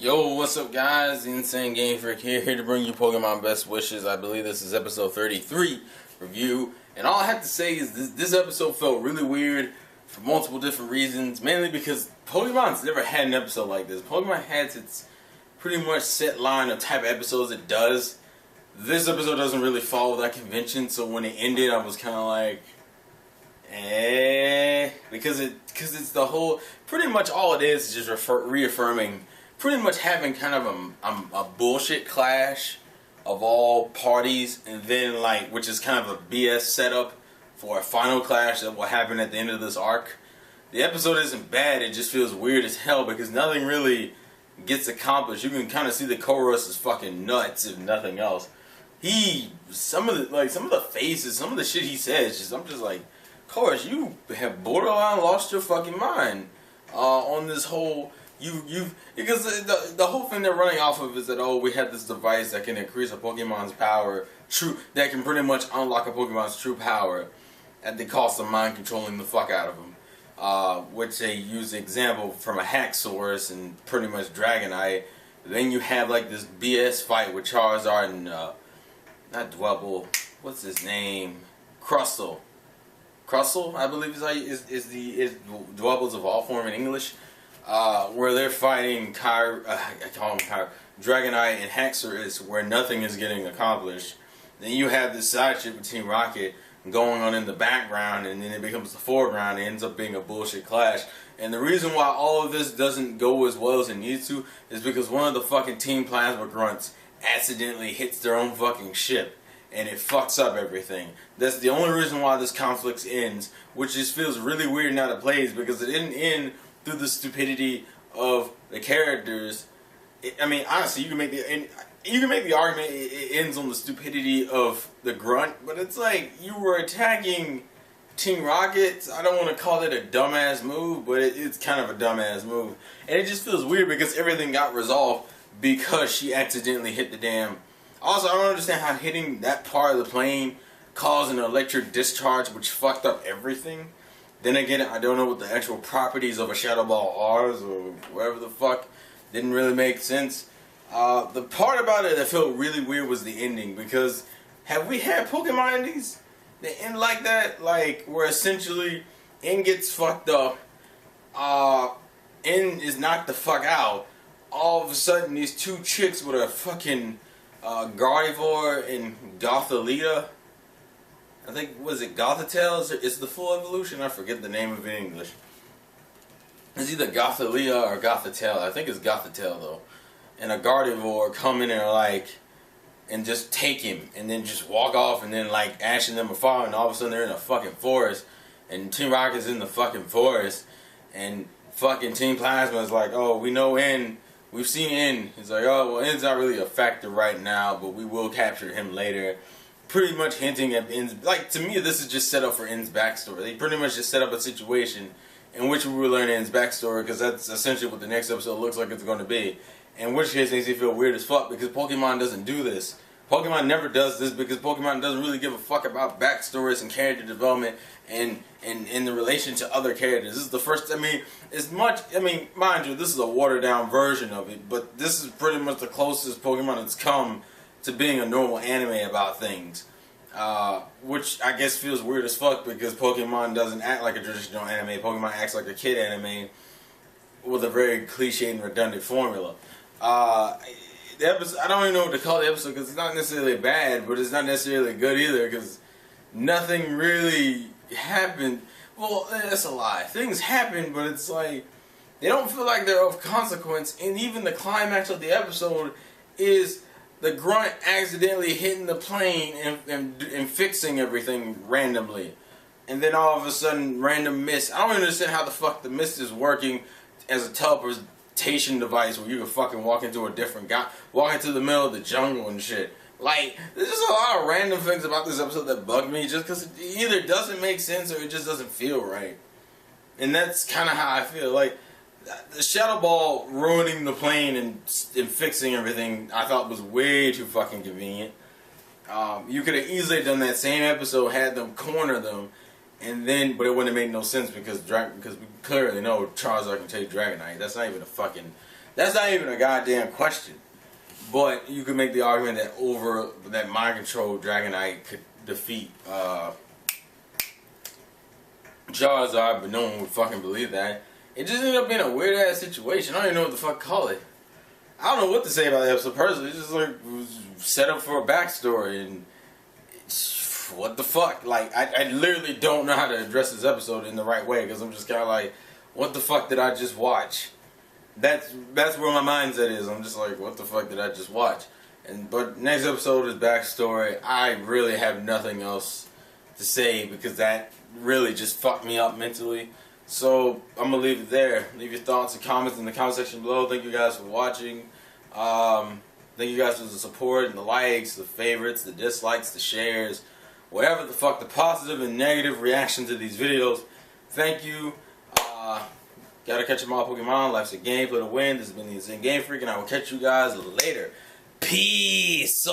Yo, what's up guys? The Insane Game Freak here to bring you Pokemon Best Wishes. I believe this is episode 33 review. And all I have to say is this episode felt really weird for multiple different reasons. Mainly because Pokemon's never had an episode like this. Pokemon has its pretty much set line of type of episodes it does. This episode doesn't really follow that convention, so when it ended I was kind of like, because it's the whole, pretty much all it is just reaffirming pretty much having kind of a bullshit clash of all parties, and then which is kind of a BS setup for a final clash that will happen at the end of this arc. The episode isn't bad, it just feels weird as hell because nothing really gets accomplished. You can kind of see that Colress is fucking nuts, if nothing else. Some of the faces, some of the shit he says, I'm just like, Colress, you have borderline lost your fucking mind on this whole. Because the whole thing they're running off of is that, oh, we have this device that can increase a Pokemon's power, that can pretty much unlock a Pokemon's true power at the cost of mind controlling the fuck out of them. Which they use the example from a Haxorus and pretty much Dragonite. Then you have this BS fight with Charizard and not Dwebble, what's his name? Crustle, I believe is Dwebble's evolved form in English. Where they're fighting Dragonite and Haxorus, where nothing is getting accomplished. Then you have this side shit with Team Rocket going on in the background, and then it becomes the foreground. It ends up being a bullshit clash. And the reason why all of this doesn't go as well as it needs to is because one of the fucking Team Plasma Grunts accidentally hits their own fucking ship, and it fucks up everything. That's the only reason why this conflict ends, which just feels really weird now that it plays, because it didn't end through the stupidity of the characters. I mean, honestly, you can make the argument it ends on the stupidity of the grunt, but it's like you were attacking Team Rocket. I don't want to call it a dumbass move, but it's kind of a dumbass move, and it just feels weird because everything got resolved because she accidentally hit the damn. Also, I don't understand how hitting that part of the plane caused an electric discharge, which fucked up everything. Then again, I don't know what the actual properties of a Shadow Ball are, or whatever the fuck. Didn't really make sense. The part about it that felt really weird was the ending, because have we had Pokemon endings that end like that? Where essentially N gets fucked up, N is knocked the fuck out. All of a sudden, these two chicks with a fucking Gardevoir and Gothorita, I think, was it Gothitelle? Is the full evolution? I forget the name of it in English. It's either Gothorita or Gothitelle. I think it's Gothitelle though. And a Gardevoir come in there and just take him, and then just walk off, and then Ash and them are following, and all of a sudden they're in a fucking forest, and Team Rocket's in the fucking forest, and fucking Team Plasma is like, oh, we know N. We've seen N. He's like, oh, well, N's not really a factor right now, but we will capture him later. Pretty much hinting at N's, to me, this is just set up for N's backstory. They pretty much just set up a situation in which we will learn N's backstory, because that's essentially what the next episode looks like it's going to be. In which case makes me feel weird as fuck, because Pokemon doesn't do this. Pokemon never does this, because Pokemon doesn't really give a fuck about backstories and character development and in the relation to other characters. This is the first, mind you, this is a watered down version of it, but this is pretty much the closest Pokemon has come to being a normal anime about things, which I guess feels weird as fuck, because Pokemon doesn't act like a traditional anime. Pokemon acts like a kid anime with a very cliche and redundant formula. The episode, I don't even know what to call the episode, because it's not necessarily bad, but it's not necessarily good either, because nothing really happened. Well, that's a lie. Things happen, but it's they don't feel like they're of consequence, and even the climax of the episode is the grunt accidentally hitting the plane and fixing everything randomly. And then all of a sudden, random mist. I don't understand how the fuck the mist is working as a teleportation device where you can fucking walk into the middle of the jungle and shit. There's just a lot of random things about this episode that bug me, just because it either doesn't make sense or it just doesn't feel right. And that's kind of how I feel. The Shadow Ball ruining the plane and fixing everything, I thought was way too fucking convenient. You could have easily done that same episode, had them corner them, And then, but it wouldn't have made no sense because we clearly know Charizard can take Dragonite. That's not even a fucking, That's not even a goddamn question. But you could make the argument that mind control Dragonite could defeat Charizard, but no one would fucking believe that. It just ended up being a weird ass situation. I don't even know what the fuck to call it. I don't know what to say about the episode personally. It's just like it was set up for a backstory, and what the fuck? Like I literally don't know how to address this episode in the right way, because I'm just kind of like, what the fuck did I just watch? That's where my mindset is. I'm just like, what the fuck did I just watch? But next episode is backstory. I really have nothing else to say, because that really just fucked me up mentally. So I'm gonna leave it there. Leave your thoughts and comments in the comment section below. Thank you guys for watching. Thank you guys for the support and the likes, the favorites, the dislikes, the shares, whatever the fuck, the positive and negative reaction to these videos. Thank you. Gotta catch them all, Pokemon. Life's a game, play to win. This has been the Insane Game Freak, and I will catch you guys later. Peace.